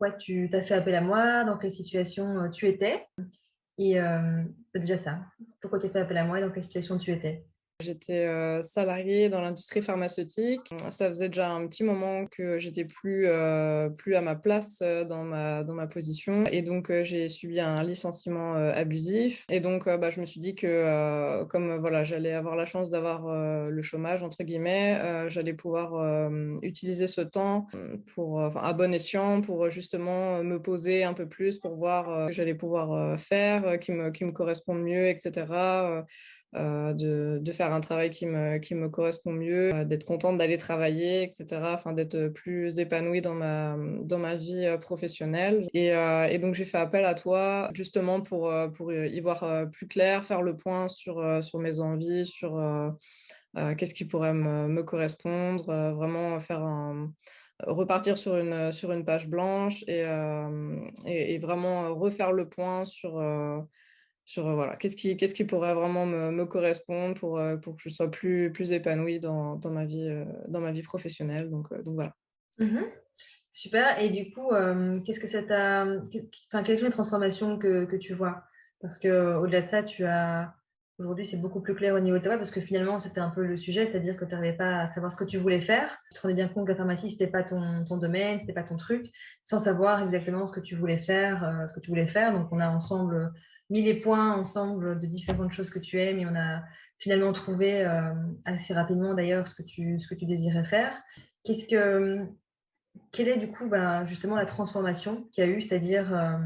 pourquoi tu as fait appel à moi, dans quelle situation tu étais. Et déjà ça, pourquoi tu as fait appel à moi et dans quelle situation tu étais. J'étais salariée dans l'industrie pharmaceutique. Ça faisait déjà un petit moment que j'étais plus à ma place dans ma position. Et donc, j'ai subi un licenciement abusif. Et donc, je me suis dit que comme voilà, j'allais avoir la chance d'avoir le chômage, entre guillemets, j'allais pouvoir utiliser ce temps à bon escient pour justement me poser un peu plus, pour voir ce que j'allais pouvoir faire, qui me correspond mieux, etc. De faire un travail qui me correspond mieux, d'être contente d'aller travailler, etc. Enfin, d'être plus épanouie dans ma vie professionnelle. Et donc, j'ai fait appel à toi justement pour y voir plus clair, faire le point sur mes envies, sur qu'est-ce qui pourrait me correspondre, vraiment repartir sur une page blanche et vraiment refaire le point sur voilà, qu'est-ce qui pourrait vraiment me correspondre pour que je sois plus épanouie dans ma vie professionnelle. Donc voilà. Mhm. Super. Et du coup, qu'est-ce que ça t'a, enfin, quelles sont les transformations que tu vois? Parce que au-delà de ça, aujourd'hui, c'est beaucoup plus clair au niveau de toi, parce que finalement, c'était un peu le sujet, c'est-à-dire que tu n'arrivais pas à savoir ce que tu voulais faire. Tu te rendais bien compte que la pharmacie, c'était pas ton domaine, c'était pas ton truc, sans savoir exactement ce que tu voulais faire, ce que tu voulais faire. Donc, on a ensemble mis les points ensemble de différentes choses que tu aimes et on a finalement trouvé assez rapidement d'ailleurs ce que tu désirais faire. Qu'est-ce que Quelle est du coup justement la transformation qu'il y a eu, c'est-à-dire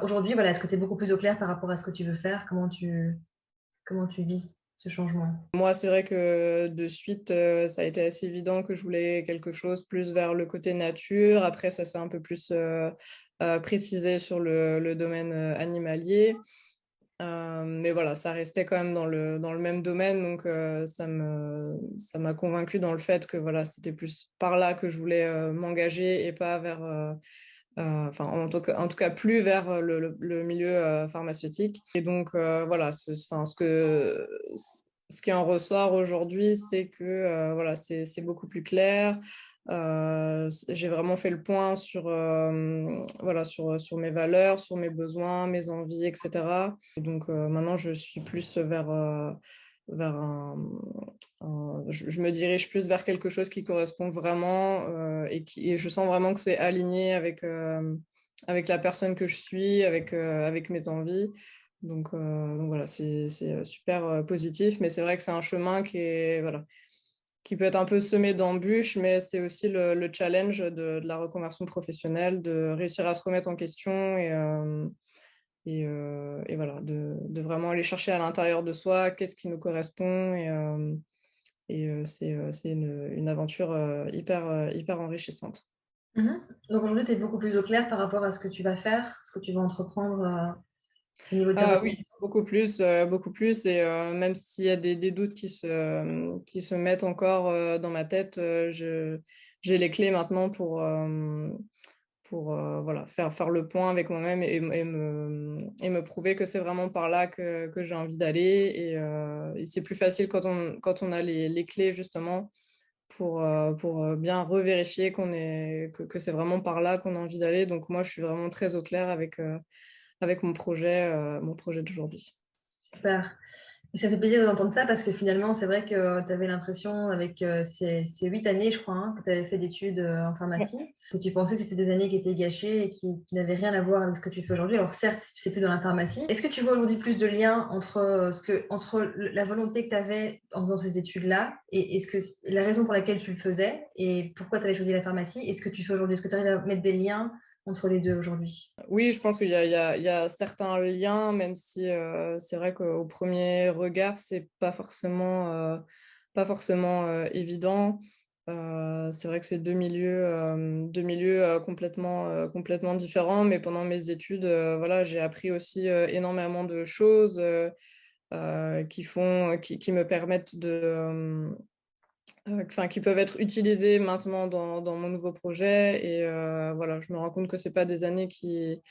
aujourd'hui, voilà, est-ce que tu es beaucoup plus au clair par rapport à ce que tu veux faire? Comment tu vis ce changement? Moi, c'est vrai que de suite, ça a été assez évident que je voulais quelque chose plus vers le côté nature. Après, ça s'est un peu plus précisé sur le domaine animalier. Mais voilà, ça restait quand même dans le même domaine, donc ça m'a convaincue dans le fait que voilà, c'était plus par là que je voulais m'engager et pas vers, enfin en tout cas plus vers le milieu pharmaceutique. Et donc voilà, enfin, ce qui en ressort aujourd'hui, c'est que voilà, c'est beaucoup plus clair. J'ai vraiment fait le point voilà, sur mes valeurs, sur mes besoins, mes envies, etc. Et donc maintenant, je suis plus vers je me dirige plus vers quelque chose qui correspond vraiment et je sens vraiment que c'est aligné avec la personne que je suis, avec mes envies. Donc voilà, c'est super positif, mais c'est vrai que c'est un chemin voilà, qui peut être un peu semé d'embûches, mais c'est aussi le challenge de la reconversion professionnelle, de réussir à se remettre en question et voilà, de vraiment aller chercher à l'intérieur de soi qu'est-ce qui nous correspond. C'est une aventure hyper enrichissante. Mhm. Donc aujourd'hui, tu es beaucoup plus au clair par rapport à ce que tu vas faire, ce que tu vas entreprendre au niveau de ta Ah oui, reconversion. beaucoup plus, beaucoup plus. Et même s'il y a des doutes qui se mettent encore dans ma tête, j'ai les clés maintenant pour voilà, faire le point avec moi-même et me prouver que c'est vraiment par là que j'ai envie d'aller. Et c'est plus facile quand on a les clés, justement, pour bien revérifier que c'est vraiment par là qu'on a envie d'aller. Donc moi, je suis vraiment très au clair avec mon projet d'aujourd'hui. Super. Et ça fait plaisir d'entendre ça parce que finalement, c'est vrai que tu avais l'impression, avec ces 8 années, je crois, hein, que tu avais fait d'études en pharmacie, que tu pensais que c'était des années qui étaient gâchées et qui n'avaient rien à voir avec ce que tu fais aujourd'hui. Alors certes, c'est plus dans la pharmacie. Est-ce que tu vois aujourd'hui plus de liens entre la volonté que tu avais en faisant ces études-là et est-ce que la raison pour laquelle tu le faisais et pourquoi tu avais choisi la pharmacie, est-ce que tu fais aujourd'hui? Est-ce que tu arrives à mettre des liens entre les deux aujourd'hui? Oui, je pense qu'il y a certains liens, même si c'est vrai qu'au premier regard, c'est pas forcément évident. C'est vrai que c'est deux milieux complètement différents, mais pendant mes études, voilà, j'ai appris aussi énormément de choses qui me permettent enfin, qui peuvent être utilisées maintenant dans mon nouveau projet. Et voilà, je me rends compte que c'est pas des années qui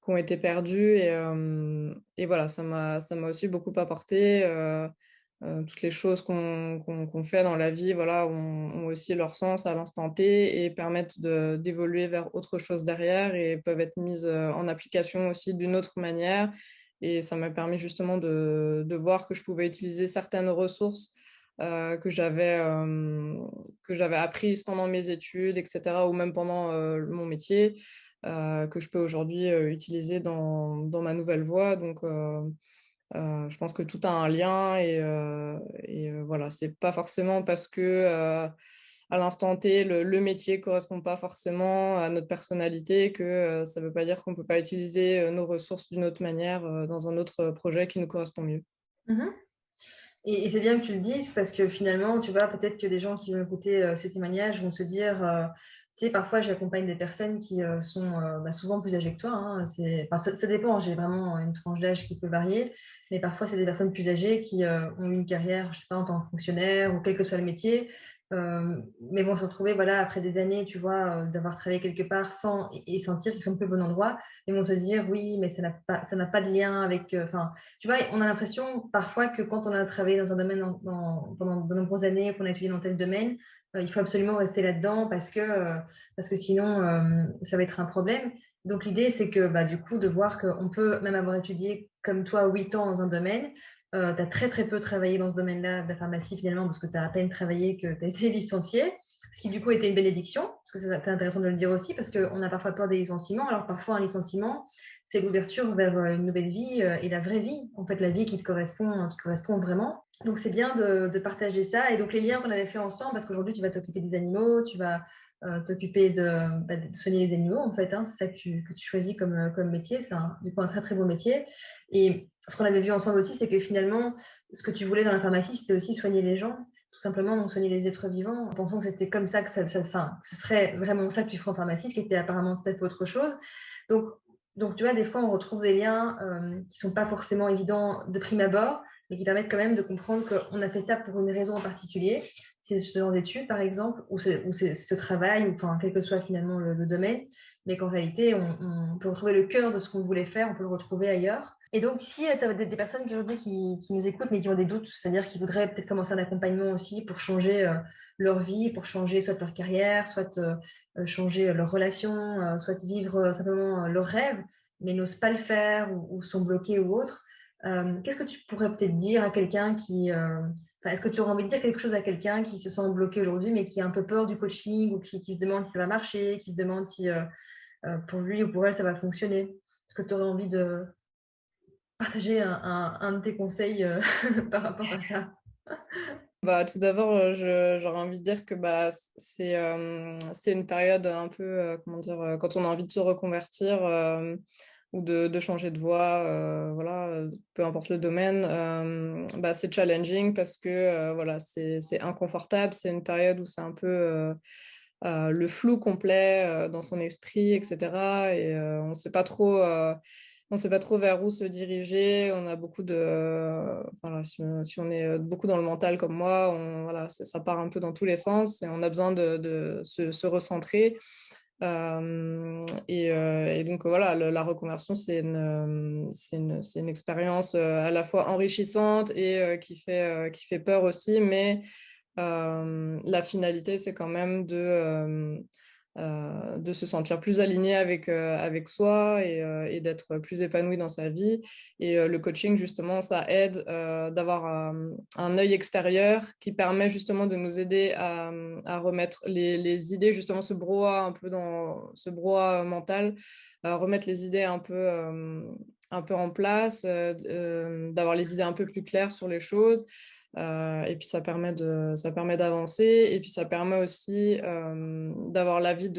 ont été perdues. Et voilà, ça m'a aussi beaucoup apporté. toutes les choses qu'on fait dans la vie, voilà, ont aussi leur sens à l'instant T et permettent d'évoluer vers autre chose derrière et peuvent être mises en application aussi d'une autre manière. Et ça m'a permis justement de voir que je pouvais utiliser certaines ressources que j'avais apprises pendant mes études, etc., ou même pendant mon métier, que je peux aujourd'hui utiliser dans ma nouvelle voie. Donc, je pense que tout a un lien voilà, c'est pas forcément parce que à l'instant T, le métier correspond pas forcément à notre personnalité que ça veut pas dire qu'on peut pas utiliser nos ressources d'une autre manière dans un autre projet qui nous correspond mieux. Mhm. Et c'est bien que tu le dises parce que finalement, tu vois, peut-être que des gens qui vont écouter ces témoignages vont se dire, tu sais, parfois j'accompagne des personnes qui sont souvent plus âgées que toi. Hein, enfin, ça dépend, j'ai vraiment une tranche d'âge qui peut varier, mais parfois c'est des personnes plus âgées qui ont eu une carrière, je sais pas, en tant que fonctionnaire ou quel que soit le métier, mais vont se retrouver, voilà, après des années, tu vois, d'avoir travaillé quelque part sans et sentir qu'ils sont plus au bon endroit, et vont se dire, oui, mais ça n'a pas de lien avec, enfin, tu vois, on a l'impression parfois que quand on a travaillé dans un domaine pendant de nombreuses années, qu'on a étudié dans tel domaine, il faut absolument rester là-dedans parce que sinon, ça va être un problème. Donc, l'idée, c'est que du coup, de voir qu'on peut même avoir étudié comme toi 8 ans dans un domaine, tu as très très peu travaillé dans ce domaine-là de la pharmacie finalement parce que tu as à peine travaillé que tu as été licencié. Ce qui du coup était une bénédiction, parce que c'est intéressant de le dire aussi, parce qu'on a parfois peur des licenciements. Alors parfois un licenciement, c'est l'ouverture vers une nouvelle vie et la vraie vie, en fait la vie qui te correspond vraiment. Donc c'est bien de partager ça. Et donc les liens qu'on avait fait ensemble, parce qu'aujourd'hui tu vas t'occuper des animaux, tu vas t'occuper de soigner les animaux en fait, hein, c'est ça que tu choisis comme métier, c'est du coup un très très beau métier. Et ce qu'on avait vu ensemble aussi, c'est que finalement ce que tu voulais dans la pharmacie, c'était aussi soigner les gens, tout simplement donc soigner les êtres vivants, en pensant que c'était comme ça que ce serait vraiment ça que tu ferais en pharmacie, ce qui était apparemment peut-être autre chose. Donc tu vois, des fois, on retrouve des liens qui sont pas forcément évidents de prime abord, mais qui permettent quand même de comprendre qu'on a fait ça pour une raison en particulier. C'est ce genre d'études, par exemple, ou c'est ce travail, ou enfin, quel que soit finalement le domaine, mais qu'en réalité, on peut retrouver le cœur de ce qu'on voulait faire, on peut le retrouver ailleurs. Et donc, si tu as des personnes aujourd'hui qui nous écoutent, mais qui ont des doutes, c'est-à-dire qui voudraient peut-être commencer un accompagnement aussi pour changer leur vie, pour changer soit leur carrière, soit changer leur relation, soit vivre simplement leur rêve, mais n'osent pas le faire ou sont bloqués ou autre. Qu'est-ce que tu pourrais peut-être dire à quelqu'un est-ce que tu aurais envie de dire quelque chose à quelqu'un qui se sent bloqué aujourd'hui, mais qui a un peu peur du coaching ou qui se demande si ça va marcher, qui se demande si pour lui ou pour elle ça va fonctionner? Est-ce que tu aurais envie de partager un de tes conseils par rapport à ça? Tout d'abord, j'aurais envie de dire que c'est une période un peu, comment dire, quand on a envie de se reconvertir ou de changer de voie, voilà, peu importe le domaine, c'est challenging parce que voilà, c'est inconfortable, c'est une période où c'est un peu le flou complet dans son esprit, etc. Et on ne sait pas trop. On ne sait pas trop vers où se diriger. On a beaucoup voilà, si on est beaucoup dans le mental comme moi, voilà, ça part un peu dans tous les sens et on a besoin de se recentrer. Et donc voilà, la reconversion, c'est une expérience à la fois enrichissante et qui fait peur aussi, mais la finalité, c'est quand même de se sentir plus aligné avec soi et d'être plus épanoui dans sa vie. Et le coaching, justement, ça aide d'avoir un œil extérieur qui permet justement de nous aider à remettre les idées, justement ce brouhaha un peu dans ce brouhaha mental, remettre les idées un peu en place, d'avoir les idées un peu plus claires sur les choses. Et puis ça permet d'avancer et puis ça permet aussi d'avoir l'avis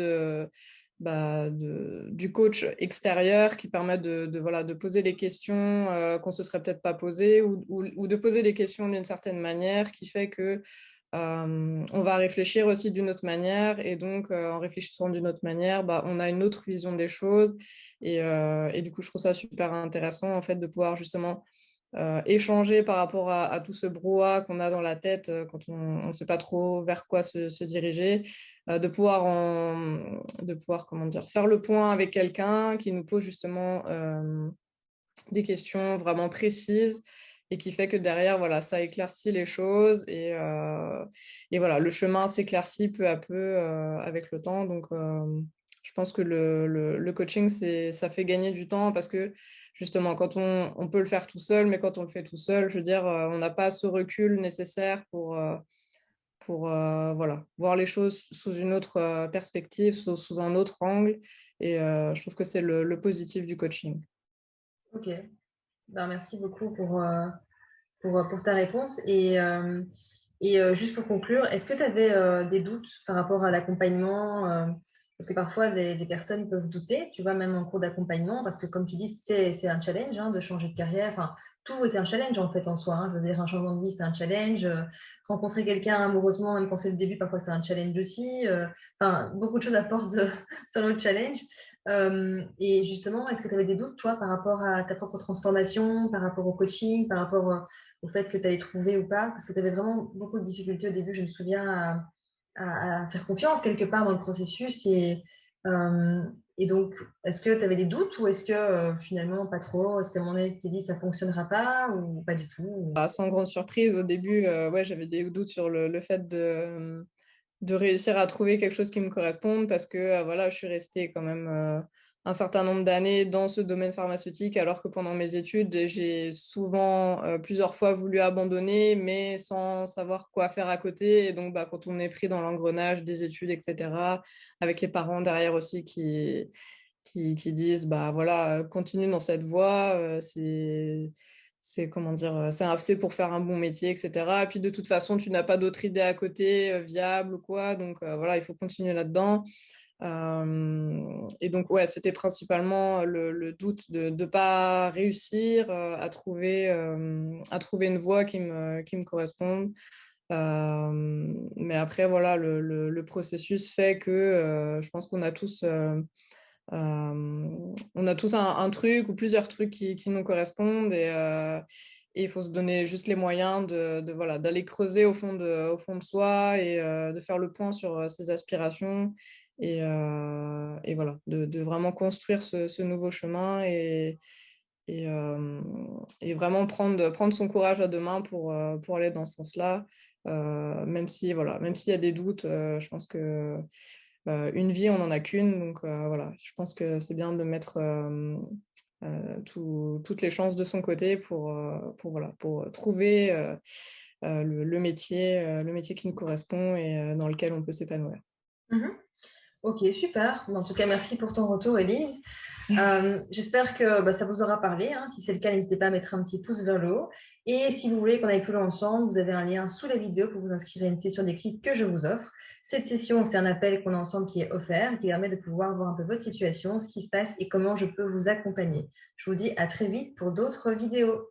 du coach extérieur qui permet voilà, de poser les questions qu'on se serait peut-être pas posées ou de poser les questions d'une certaine manière qui fait que on va réfléchir aussi d'une autre manière et donc en réfléchissant d'une autre manière, on a une autre vision des choses et du coup je trouve ça super intéressant en fait de pouvoir justement échanger par rapport à tout ce brouhaha qu'on a dans la tête quand on ne sait pas trop vers quoi se diriger, de pouvoir comment dire, faire le point avec quelqu'un qui nous pose justement des questions vraiment précises et qui fait que derrière, voilà, ça éclaircit les choses et voilà, le chemin s'éclaircit peu à peu avec le temps. Donc, je pense que le coaching, ça fait gagner du temps parce que justement, quand on peut le faire tout seul, mais quand on le fait tout seul, je veux dire, on n'a pas ce recul nécessaire pour voilà, voir les choses sous une autre perspective, sous un autre angle. Et je trouve que c'est le positif du coaching. Ok. Ben, merci beaucoup pour ta réponse. Juste pour conclure, est-ce que tu avais des doutes par rapport à l'accompagnement parce que parfois, des personnes peuvent douter, tu vois, même en cours d'accompagnement, parce que comme tu dis, c'est un challenge hein, de changer de carrière. Enfin, tout est un challenge en fait en soi. Hein. Je veux dire, un changement de vie, c'est un challenge. Rencontrer quelqu'un amoureusement, même quand c'est le début, parfois c'est un challenge aussi. Enfin, beaucoup de choses apportent sur le challenge. Et justement, est-ce que tu avais des doutes, toi, par rapport à ta propre transformation, par rapport au coaching, par rapport au fait que tu allais trouver ou pas? Parce que tu avais vraiment beaucoup de difficultés au début, je me souviens, à faire confiance quelque part dans le processus. Et donc, est-ce que tu avais des doutes ou est-ce que finalement pas trop? Est-ce qu'à un moment donné, tu t'es dit ça fonctionnera pas ou pas du tout? Sans grande surprise, au début, ouais, j'avais des doutes sur le fait de réussir à trouver quelque chose qui me corresponde parce que voilà, je suis restée quand même un certain nombre d'années dans ce domaine pharmaceutique alors que pendant mes études, j'ai souvent plusieurs fois voulu abandonner mais sans savoir quoi faire à côté. Et donc, bah, quand on est pris dans l'engrenage des études, etc., avec les parents derrière aussi qui disent, bah voilà, continue dans cette voie, c'est comment dire, c'est pour faire un bon métier, etc. Et puis de toute façon, tu n'as pas d'autres idées à côté viables ou quoi, donc voilà, il faut continuer là-dedans. Et donc ouais, c'était principalement le doute de ne pas réussir à trouver une voie qui me corresponde. Mais après, voilà, le processus fait que je pense qu'on a tous un truc ou plusieurs trucs qui nous correspondent et il faut se donner juste les moyens voilà, d'aller creuser au fond de soi et de faire le point sur ses aspirations et voilà, de vraiment construire ce nouveau chemin et, euh, et vraiment prendre son courage à deux mains pour aller dans ce sens-là. Même si, voilà, même s'il y a des doutes, je pense que une vie, on n'en a qu'une. Donc voilà, je pense que c'est bien de mettre toutes les chances de son côté voilà, pour trouver le métier qui nous correspond et dans lequel on peut s'épanouir. Mhm. Ok, super. En tout cas, merci pour ton retour, Elise. J'espère que bah, ça vous aura parlé. Hein. Si c'est le cas, n'hésitez pas à mettre un petit pouce vers le haut. Et si vous voulez qu'on aille plus loin ensemble, vous avez un lien sous la vidéo pour vous inscrire à une session des clics que je vous offre. Cette session, c'est un appel qu'on a ensemble qui est offert, qui permet de pouvoir voir un peu votre situation, ce qui se passe et comment je peux vous accompagner. Je vous dis à très vite pour d'autres vidéos.